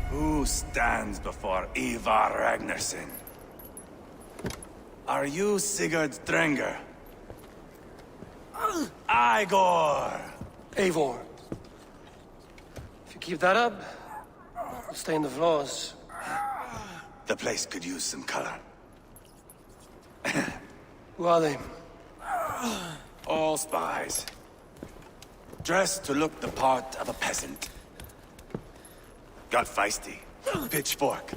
Who stands before Ivar Ragnarsson? Are you Sigurd Drenger? Igor! Eivor. If you keep that up, it'll stay in the floors. The place could use some color. Who are they? All spies. Dressed to look the part of a peasant. Got feisty. Pitchfork.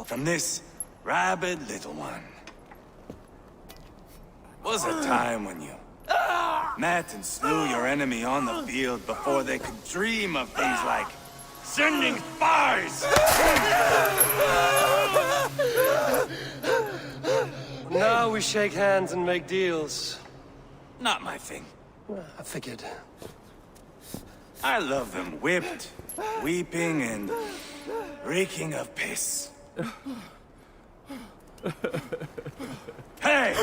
From this rabid little one. Was a time when you met and slew your enemy on the field before they could dream of things like sending spies! Now we shake hands and make deals. Not my thing. I figured. I love them whipped, weeping, and reeking of piss. Hey!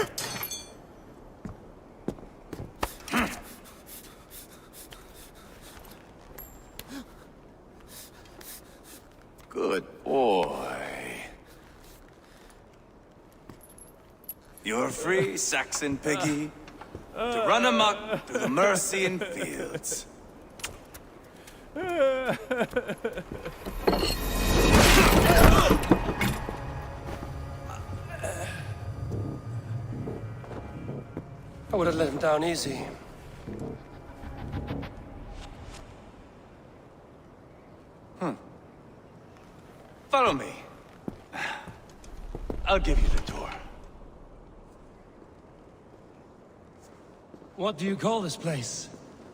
Good boy. You're free, Saxon piggy, to run amok through the Mercian fields. I would have let him down easy. Follow me. I'll give you the tour. What do you call this place?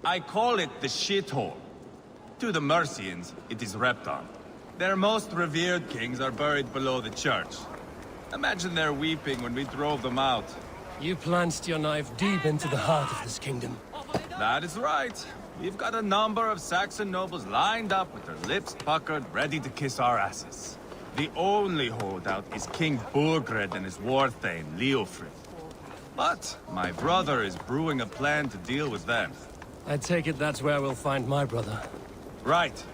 I call it the shithole. To the Mercians, it is Repton. Their most revered kings are buried below the church. Imagine their weeping when we drove them out. You plunged your knife deep into the heart of this kingdom. That is right. We've got a number of Saxon nobles lined up with their lips puckered, ready to kiss our asses. The only holdout is King Burgred and his war thane, Leofrid. But my brother is brewing a plan to deal with them. I take it that's where we'll find my brother. Right.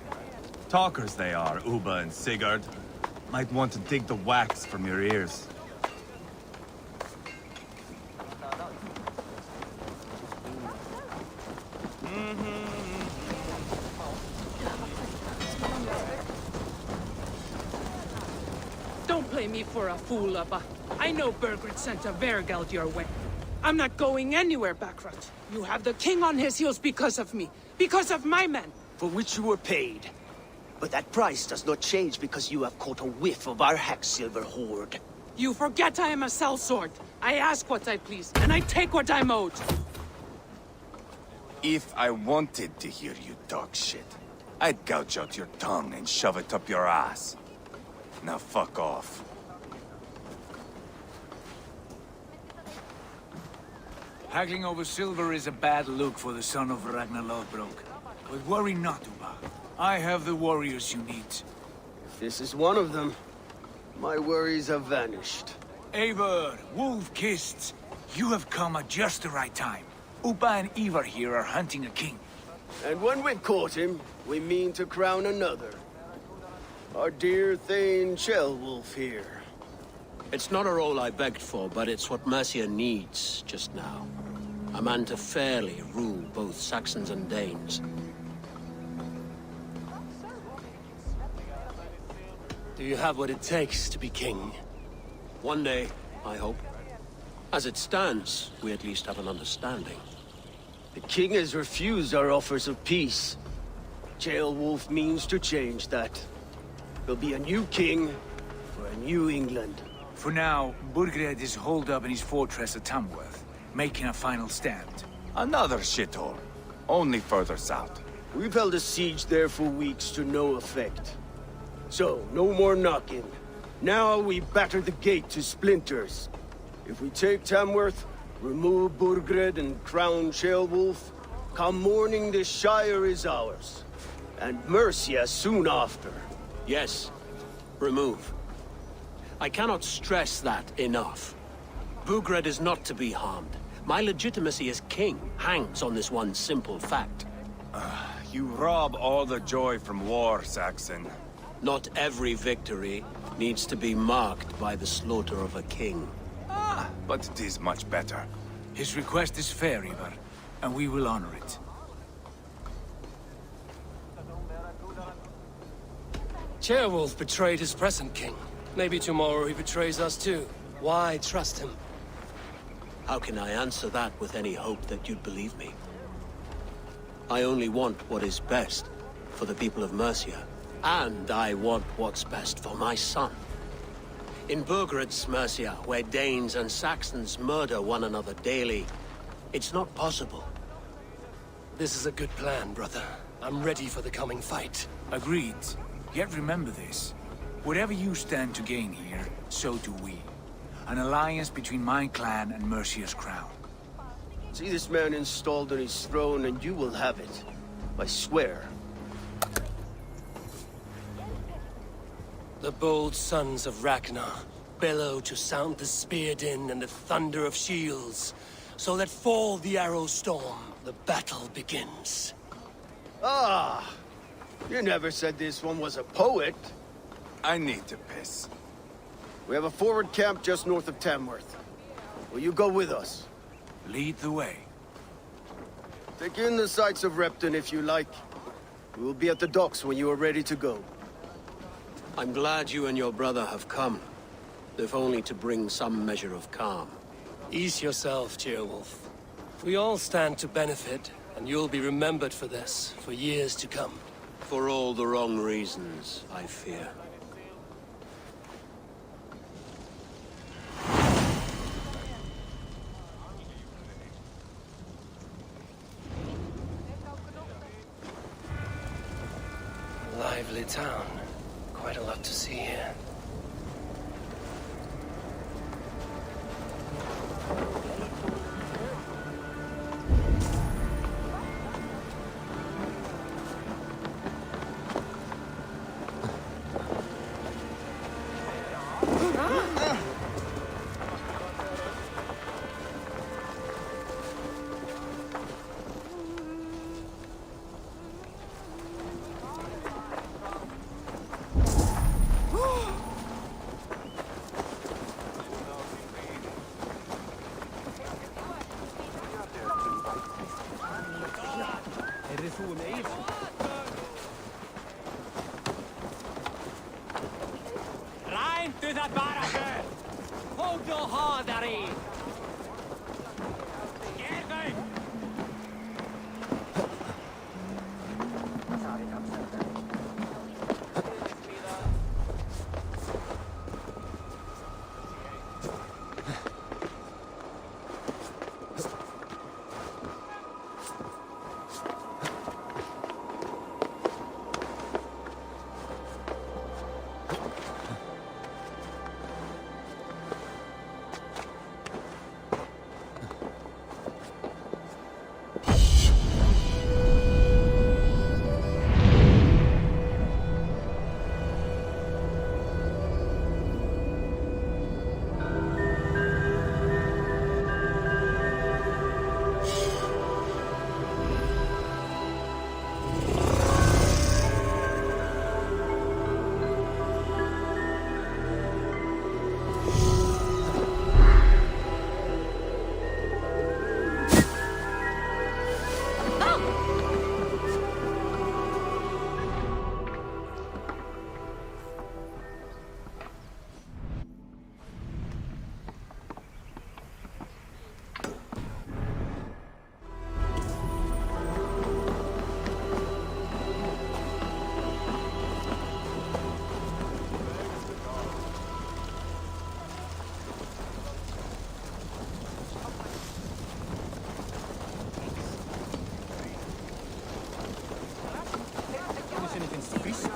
Talkers they are, Uba and Sigurd. Might want to dig the wax from your ears. Don't play me for a fool, Abba. I know Bergred sent a Vergeld your way. I'm not going anywhere, Backrot. You have the king on his heels because of me. Because of my men. For which you were paid. But that price does not change because you have caught a whiff of our Hacksilver hoard. You forget I am a sellsword. I ask what I please, and I take what I'm owed. If I wanted to hear you talk shit, I'd gouge out your tongue and shove it up your ass. Now fuck off. Haggling over silver is a bad look for the son of Ragnar Lodbrok. But worry not, Uba. I have the warriors you need. If this is one of them, my worries have vanished. Eivor, Wolf-Kissed, you have come at just the right time. Uba and Ivar here are hunting a king. And when we've caught him, we mean to crown another. Our dear Thane Ceolwulf here. It's not a role I begged for, but it's what Mercia needs just now. A man to fairly rule both Saxons and Danes. Do you have what it takes to be king? One day, I hope. As it stands, we at least have an understanding. The king has refused our offers of peace. Ceolwulf means to change that. There'll be a new king for a new England. For now, Burgred is holed up in his fortress at Tamworth, making a final stand. Another shithole. Only further south. We've held a siege there for weeks to no effect. So, no more knocking. Now we batter the gate to splinters. If we take Tamworth, remove Burgred and crown Ceolwulf, come morning the Shire is ours. And Mercia soon after. Yes, remove. I cannot stress that enough. Burgred is not to be harmed. My legitimacy as king hangs on this one simple fact. You rob all the joy from war, Saxon. Not every victory needs to be marked by the slaughter of a king. But it is much better. His request is fair, Ivar, and we will honor it. Ceolwulf betrayed his present king. Maybe tomorrow he betrays us too. Why trust him? How can I answer that with any hope that you'd believe me? I only want what is best for the people of Mercia. And I want what's best for my son. In Burgred's Mercia, where Danes and Saxons murder one another daily, it's not possible. This is a good plan, brother. I'm ready for the coming fight. Agreed. Yet remember this. Whatever you stand to gain here, so do we. An alliance between my clan and Mercia's crown. See this man installed on his throne and you will have it. I swear. The bold sons of Ragnar bellow to sound the spear din and the thunder of shields, so that fall the arrow storm, the battle begins. Ah! You never said this one was a poet. I need to piss. We have a forward camp just north of Tamworth. Will you go with us? Lead the way. Take in the sights of Repton if you like. We will be at the docks when you are ready to go. I'm glad you and your brother have come, if only to bring some measure of calm. Ease yourself, Ceolwulf. We all stand to benefit, and you'll be remembered for this, for years to come. For all the wrong reasons, I fear. Lively town. Quite a lot to see here. Hold your hard, Harry!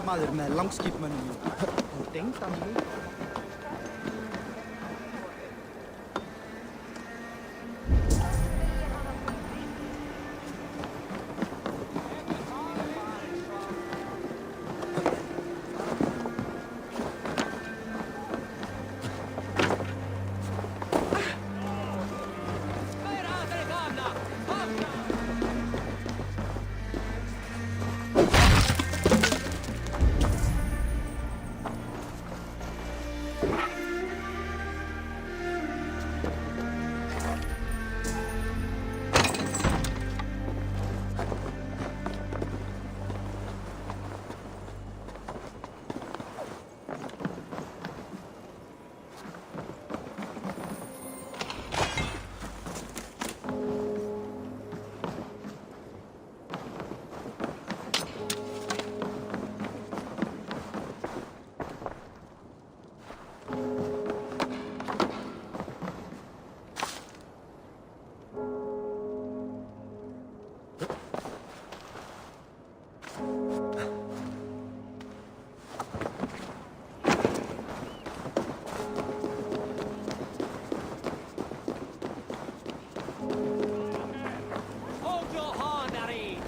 Maður með langskipmönnum og dengdan líka. Hold your horn, Ari!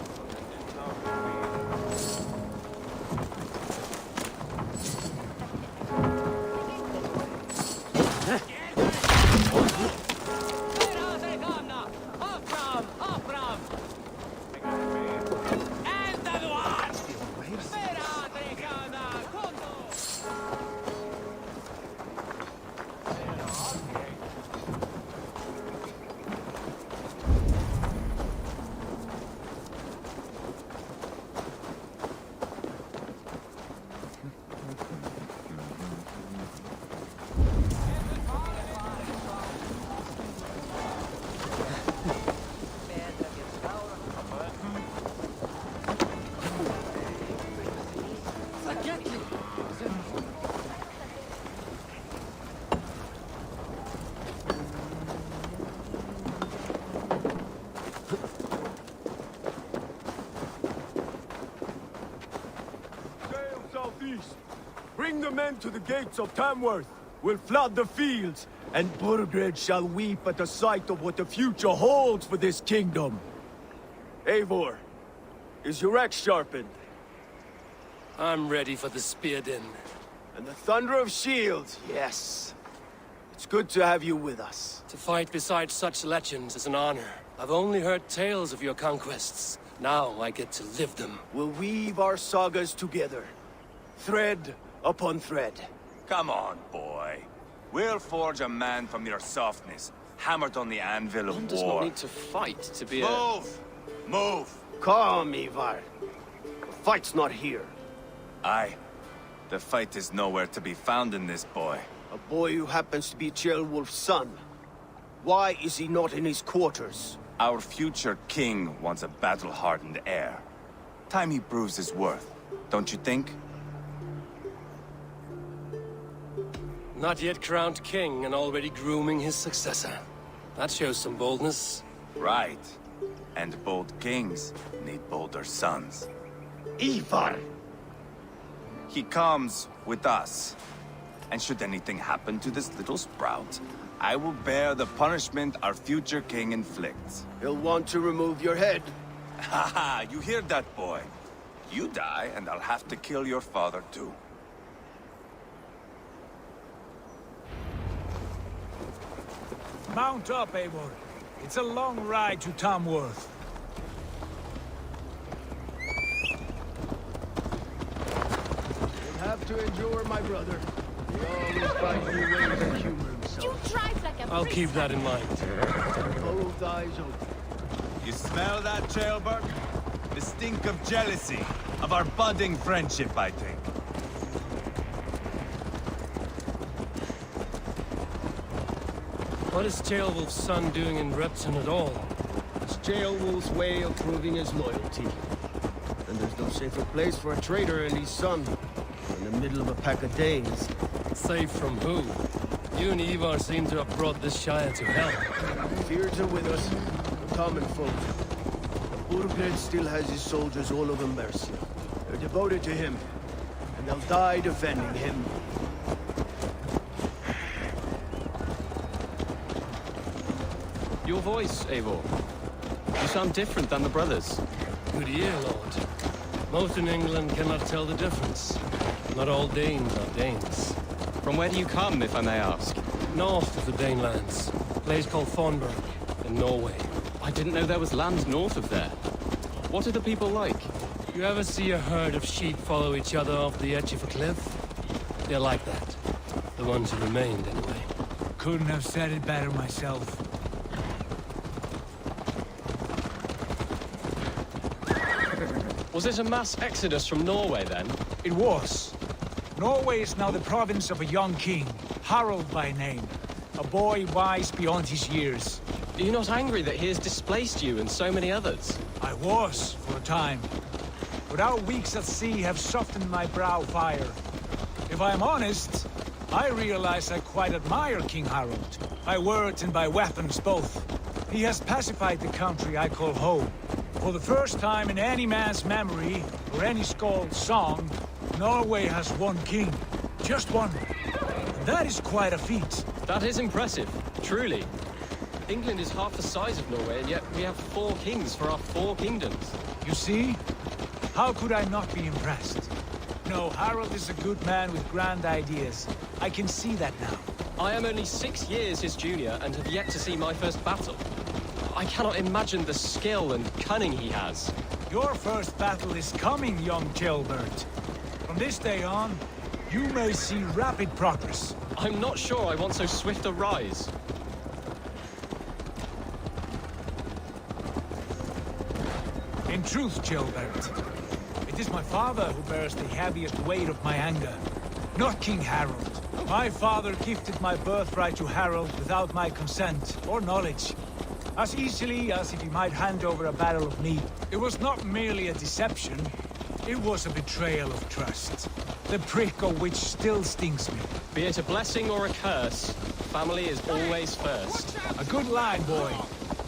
Southeast. Bring the men to the gates of Tamworth. We'll flood the fields, and Burgred shall weep at the sight of what the future holds for this kingdom. Eivor, is your axe sharpened? I'm ready for the spear din. And the thunder of shields, yes. It's good to have you with us. To fight beside such legends is an honor. I've only heard tales of your conquests. Now I get to live them. We'll weave our sagas together. Thread upon thread. Come on, boy. We'll forge a man from your softness, hammered on the anvil of One war. does not need to fight to be a... Move! Move! Calm, Ivar. The fight's not here. Aye. The fight is nowhere to be found in this boy. A boy who happens to be Ceolwulf's son. Why is he not in his quarters? Our future king wants a battle-hardened heir. Time he proves his worth, don't you think? Not yet crowned king and already grooming his successor. That shows some boldness. Right. And bold kings need bolder sons. Ivar! He comes with us. And should anything happen to this little sprout, I will bear the punishment our future king inflicts. He'll want to remove your head. Haha, you hear that, boy? You die, and I'll have to kill your father, too. Mount up, Eivor. It's a long ride to Tamworth. You'll have to endure, my brother. He always finds new ways to humor himself. You drive like a I'll keep that in mind. Both eyes open. You smell that, Ceolbert? The stink of jealousy, of our budding friendship, I think. What is Ceolwulf's son doing in Repton at all? It's Ceolwulf's way of proving his loyalty. And there's no safer place for a traitor and his son in the middle of a pack of Danes. Safe from who? You and Ivar seem to have brought this Shire to hell. Fears are with us, the common folk. Burgred still has his soldiers all over Mercia. They're devoted to him, and they'll die defending him. Your voice, Eivor. You sound different than the brothers. Good year, Lord. Most in England cannot tell the difference. Not all Danes are Danes. From where do you come, if I may ask? North of the Danelands. A place called Thornburg, in Norway. I didn't know there was land north of there. What are the people like? You ever see a herd of sheep follow each other off the edge of a cliff? They're like that. The ones who remained, anyway. Couldn't have said it better myself. Was it a mass exodus from Norway, then? It was. Norway is now the province of a young king, Harald by name. A boy wise beyond his years. Are you not angry that he has displaced you and so many others? I was, for a time. But our weeks at sea have softened my brow fire. If I am honest, I realize I quite admire King Harald. By words and by weapons both. He has pacified the country I call home. For the first time in any man's memory, or any skald's song, Norway has one king. Just one. And that is quite a feat. That is impressive, truly. England is half the size of Norway, and yet we have 4 kings for our 4 kingdoms. You see? How could I not be impressed? No, Harald is a good man with grand ideas. I can see that now. I am only 6 years his junior and have yet to see my first battle. I cannot imagine the skill and cunning he has. Your first battle is coming, young jailbird. From this day on, you may see rapid progress. I'm not sure I want so swift a rise. In truth, jailbird, it is my father who bears the heaviest weight of my anger, not King Harald. My father gifted my birthright to Harald without my consent or knowledge. As easily as if he might hand over a barrel of meat. It was not merely a deception, it was a betrayal of trust. The prick of which still stings me. Be it a blessing or a curse, family is always first. A good line, boy.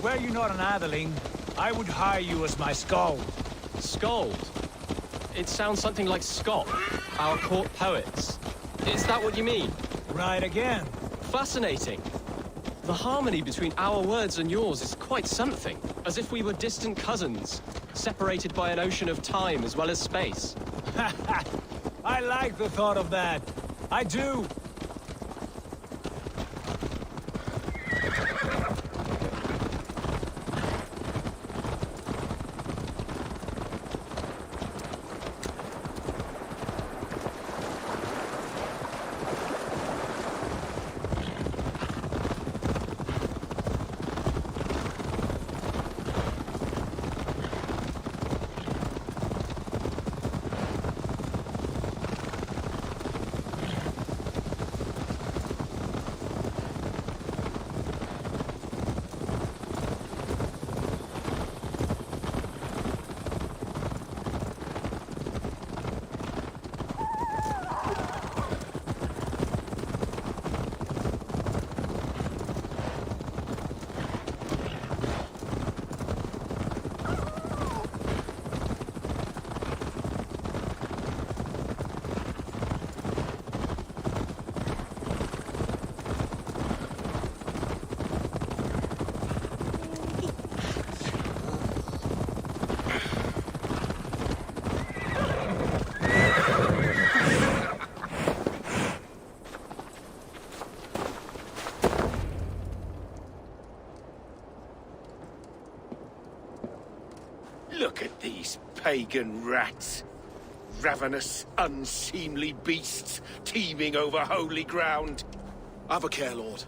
Were you not an atheling, I would hire you as my skald. Skald? It sounds something like Scott, our court poets. Is that what you mean? Right again. Fascinating. The harmony between our words and yours is quite something. As if we were distant cousins, separated by an ocean of time as well as space. I like the thought of that. I do. Look at these pagan rats. Ravenous, unseemly beasts teeming over holy ground. Have a care, Lord.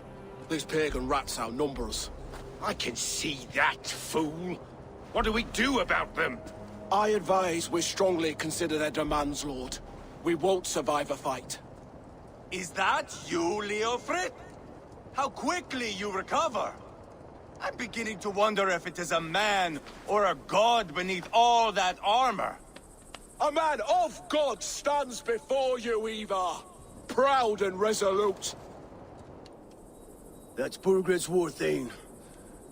These pagan rats outnumber us. I can see that, fool. What do we do about them? I advise we strongly consider their demands, Lord. We won't survive a fight. Is that you, Leofrid? How quickly you recover! I'm beginning to wonder if it is a man or a god beneath all that armor. A man of God stands before you, Eva. Proud and resolute. That's Burgred's war thane.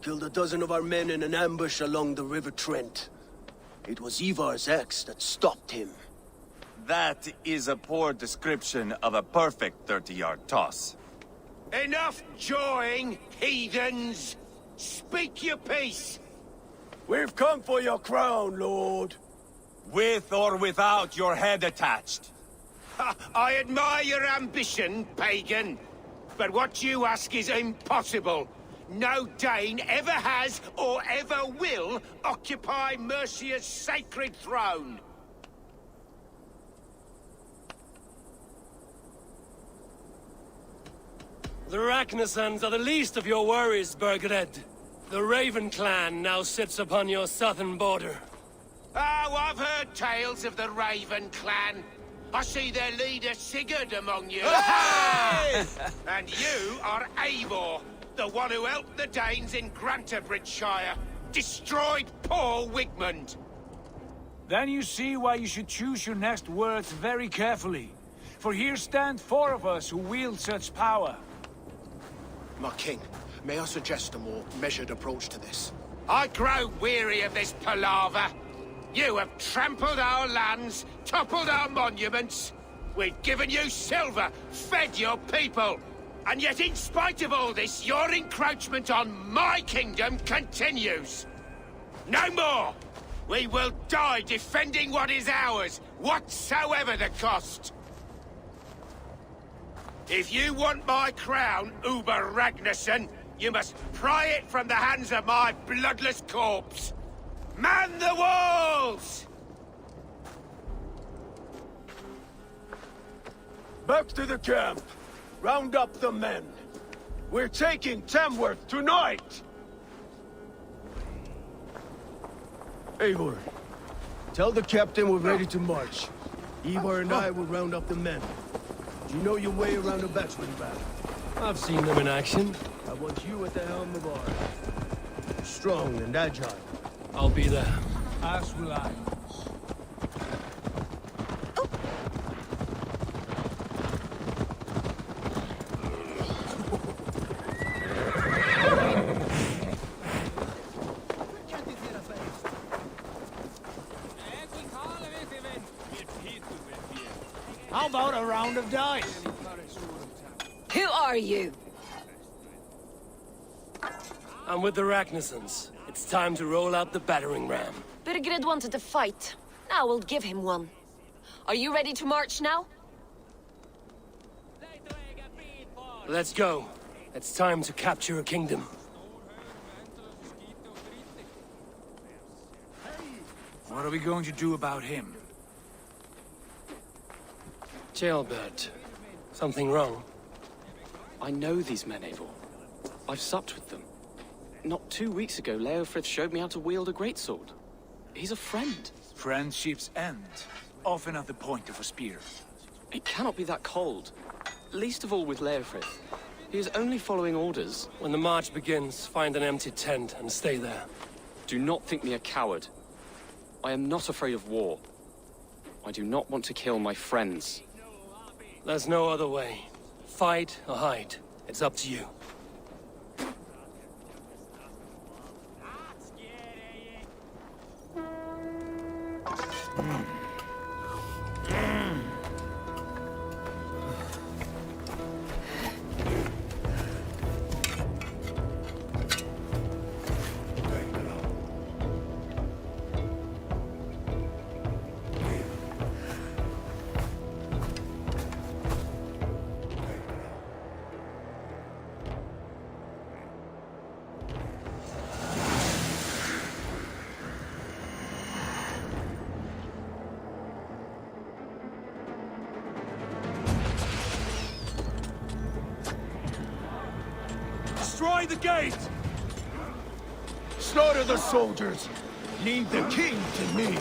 Killed a dozen of our men in an ambush along the River Trent. It was Ivar's axe that stopped him. That is a poor description of a perfect 30-yard toss. Enough jawing, heathens! Speak your piece! We've come for your crown, Lord. With or without your head attached. Ha, I admire your ambition, pagan. But what you ask is impossible. No Dane ever has or ever will occupy Mercia's sacred throne. The Ragnarsons are the least of your worries, Burgred. The Raven clan now sits upon your southern border. Oh, I've heard tales of the Raven clan. I see their leader Sigurd among you. Hey! And you are Eivor, the one who helped the Danes in Grantabridgeshire. Destroyed poor Wigmund. Then you see why you should choose your next words very carefully. For here stand 4 of us who wield such power. My king, may I suggest a more measured approach to this? I grow weary of this palaver. You have trampled our lands, toppled our monuments. We've given you silver, fed your people. And yet in spite of all this, your encroachment on my kingdom continues. No more! We will die defending what is ours, whatsoever the cost. If you want my crown, Uber Ragnarsson, you must pry it from the hands of my bloodless corpse. Man the walls! Back to the camp. Round up the men. We're taking Tamworth tonight! Eivor, tell the captain we're ready to march. Eivor and I will round up the men. Do you know your way around a batsman battle? I've seen them in action. I want you at the helm of ours. Strong and agile. I'll be there. As will I. How about a round of dice? Who are you? I'm with the Ragnarsons. It's time to roll out the battering ram. Burgred wanted to fight. Now we'll give him one. Are you ready to march now? Let's go. It's time to capture a kingdom. What are we going to do about him? Jailbird. Something wrong? I know these men, Eivor. I've supped with them. Not 2 weeks ago, Leofrith showed me how to wield a greatsword. He's a friend. Friendships end, often at the point of a spear. It cannot be that cold. Least of all with Leofrith. He is only following orders. When the march begins, find an empty tent and stay there. Do not think me a coward. I am not afraid of war. I do not want to kill my friends. There's no other way. Fight or hide. It's up to you. Destroy the gate! Slaughter the soldiers! Leave the king to me!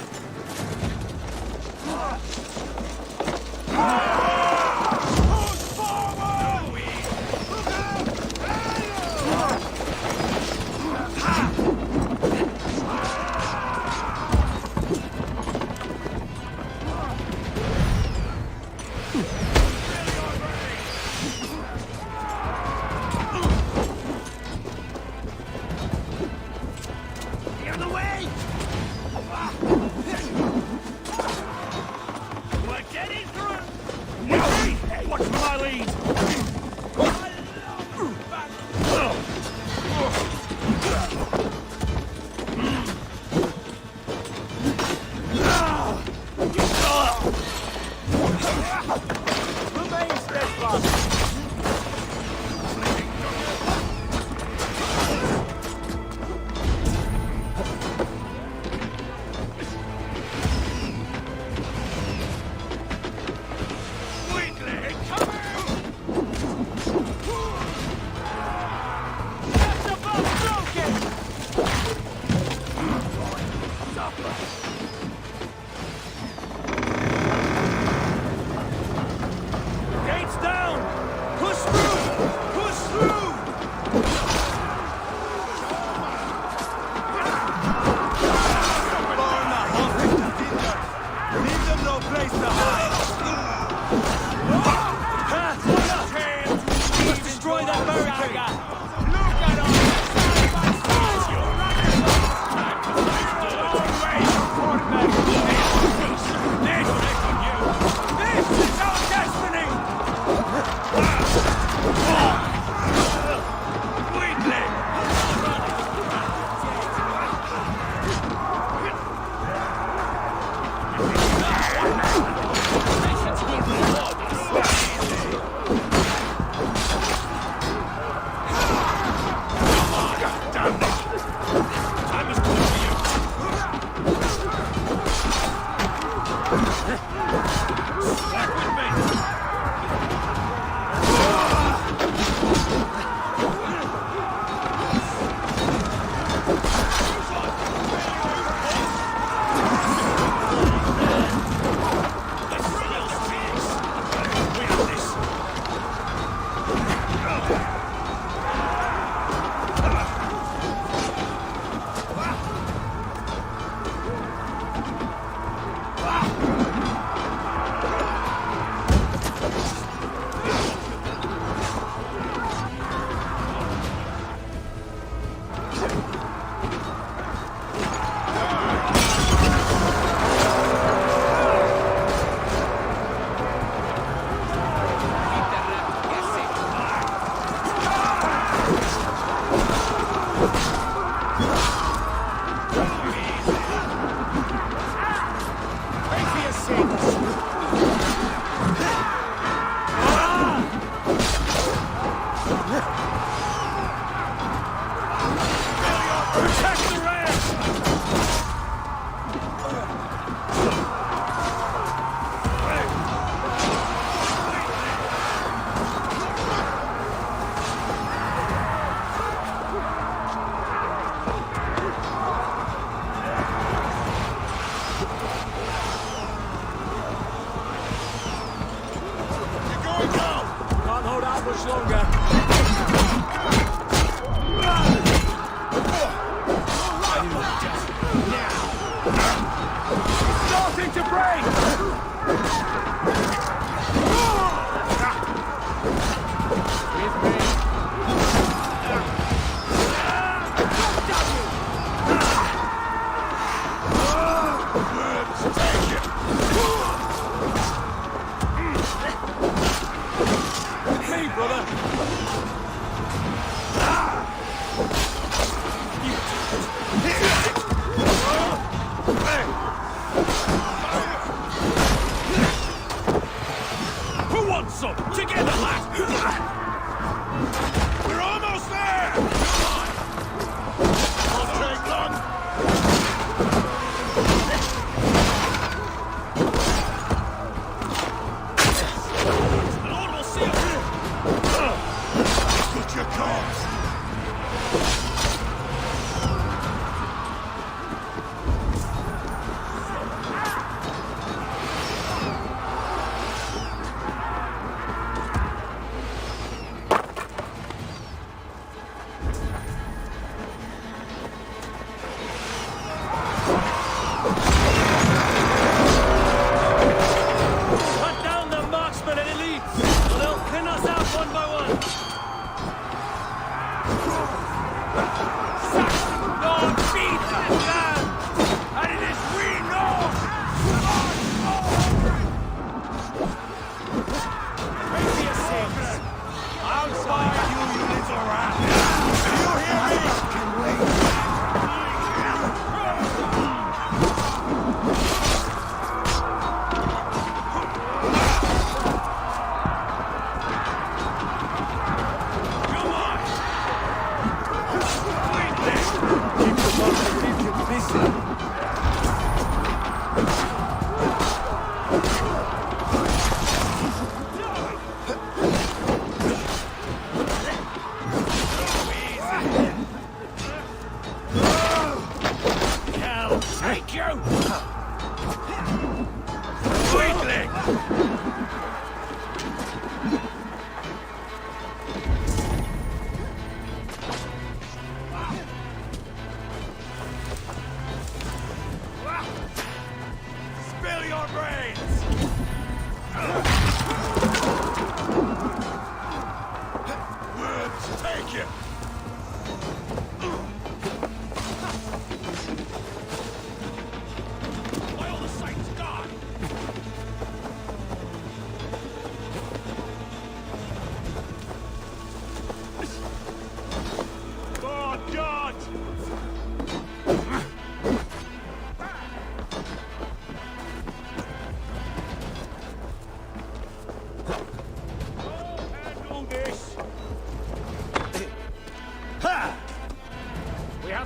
We're getting through!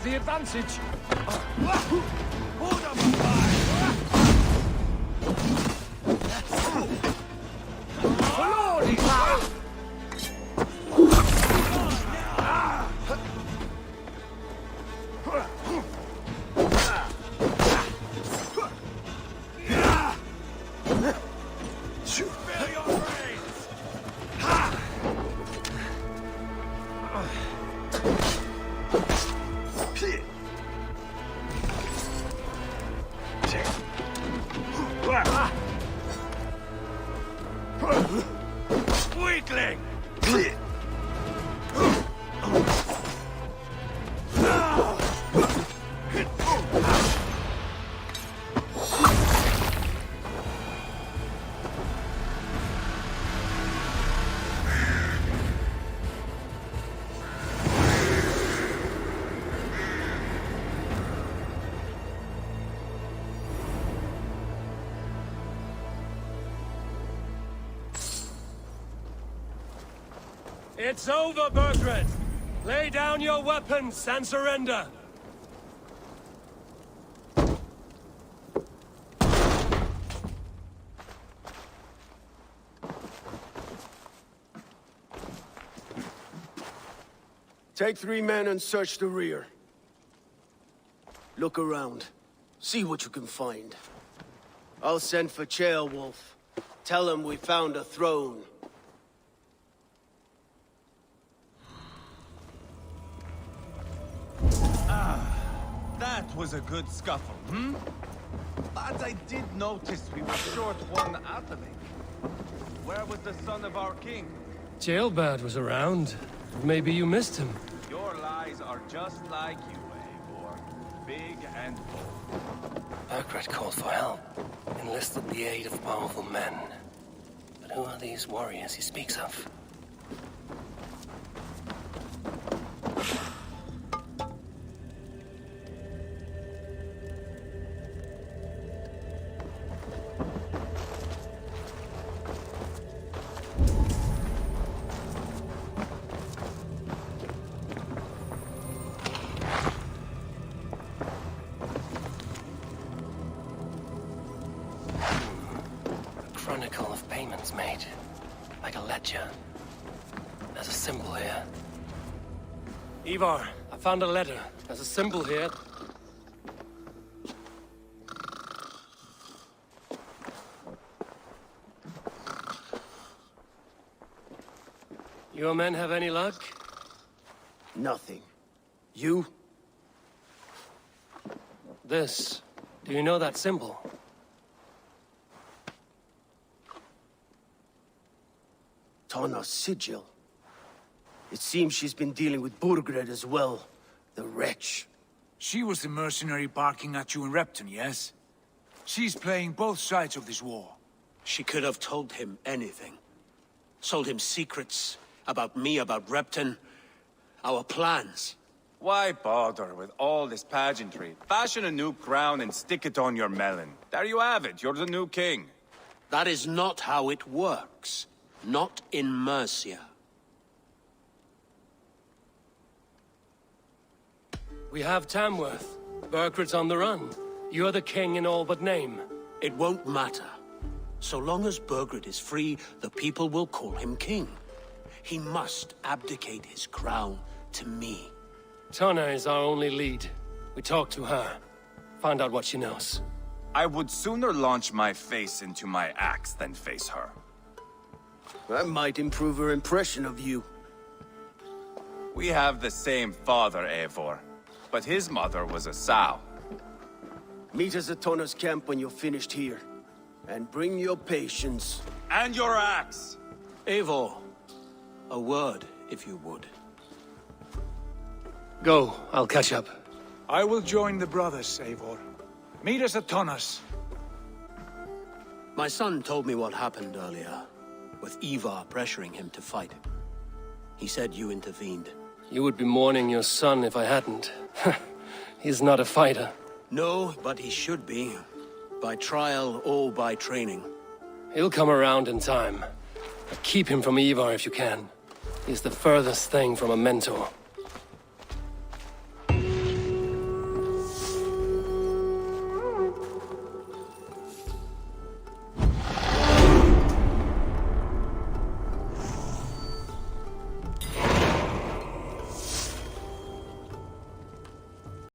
have the advantage. Weakling! It's over, Burgred! Lay down your weapons and surrender! Take 3 men and search the rear. Look around. See what you can find. I'll send for Ceolwulf. Tell him we found a throne. That was a good scuffle, hmm? But I did notice we were short one athelate. Where was the son of our king? Jailbird was around. Maybe you missed him. Your lies are just like you, Eivor. Big and bold. Burgred called for help. Enlisted the aid of powerful men. But who are these warriors he speaks of? Chronicle of payments made. Like a ledger. There's a symbol here. Ivar, I found a letter. There's a symbol here. Your men have any luck? Nothing. You? This. Do you know that symbol? Tana's sigil. It seems she's been dealing with Burgred as well. The wretch. She was the mercenary barking at you in Repton, yes? She's playing both sides of this war. She could have told him anything. Sold him secrets about me, about Repton, our plans. Why bother with all this pageantry? Fashion a new crown and stick it on your melon. There you have it, you're the new king. That is not how it works. Not in Mercia. We have Tamworth. Burgred's on the run. You're the king in all but name. It won't matter. So long as Burgred is free, the people will call him king. He must abdicate his crown to me. Tana is our only lead. We talk to her. Find out what she knows. I would sooner launch my face into my axe than face her. That might improve her impression of you. We have the same father, Eivor. But his mother was a sow. Meet us at Tana's camp when you're finished here. And bring your patience. And your axe! Eivor, a word, if you would. Go, I'll catch up. I will join the brothers, Eivor. Meet us at Tana's. My son told me what happened earlier, with Ivar pressuring him to fight. He said you intervened. You would be mourning your son if I hadn't. He's not a fighter. No, but he should be. By trial or by training. He'll come around in time. But keep him from Ivar if you can. He's the furthest thing from a mentor.